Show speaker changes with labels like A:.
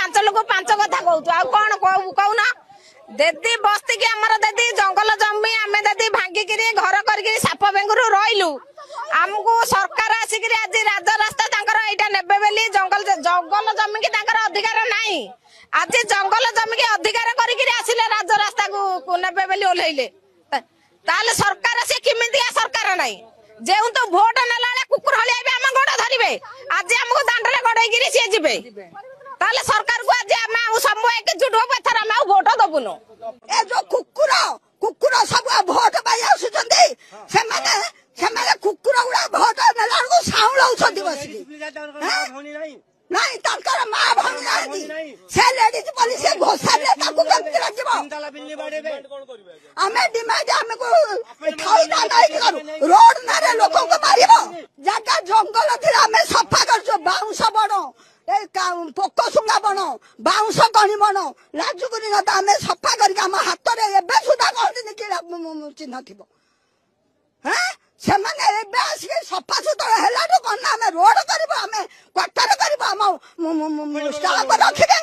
A: पांच लोग पांच कथा कहूँ कौन देदी बस्ती की आमर देदी जंगल जमी आम देदी भांगिक घर कर साप बेंगुरु रहीलु आमको सरकार आसिक आज राज रास्ता यहाँ नेबे बोली जंगल जंगल जमी की अधिकार नहीं आज जंगल जमी की अधिकार करसिले राज रास्ता को नेबे बोली ओह्लैले ताले सरकार से किमितिया सरकार नहीं जेउ तो भोट नेला कुकुर हलिया भी आम गोड़ धरिबे आज हमको दांडरे गड़ेगिरी सी जीवे ताले सरकार को आज आम सब एकजुट हो एथर आम भोट दबुनु
B: ए जो कुकुर कुकुर सब भोट पाई आसुचंदी से माने कुकुर गुड़ा भोट नेला को साउलाउछंदी बसिकी नहीं तांकर मां भनी नाही से लेडीज पुलिस घोषाले ताकू केमति राखिबो हमें डिमांड हमको खाइदा नहीं करू रोड नारे लोगों को मारिबो जगह जंगल थिला हमें सफा करछो बाउंस बणो ए पोक सुंगा बणो बाउंस गणी बणो लाजुकुरी न हमें सफा करके हम हाथ रे एबे सुधा कहते कि चिन्ह थिबो हैं से माने एबे आसी सफा सुतरा हेलाडो कना हमें रोड करबो हमें क्वार्टर करबो हम स्टाफ रखिबे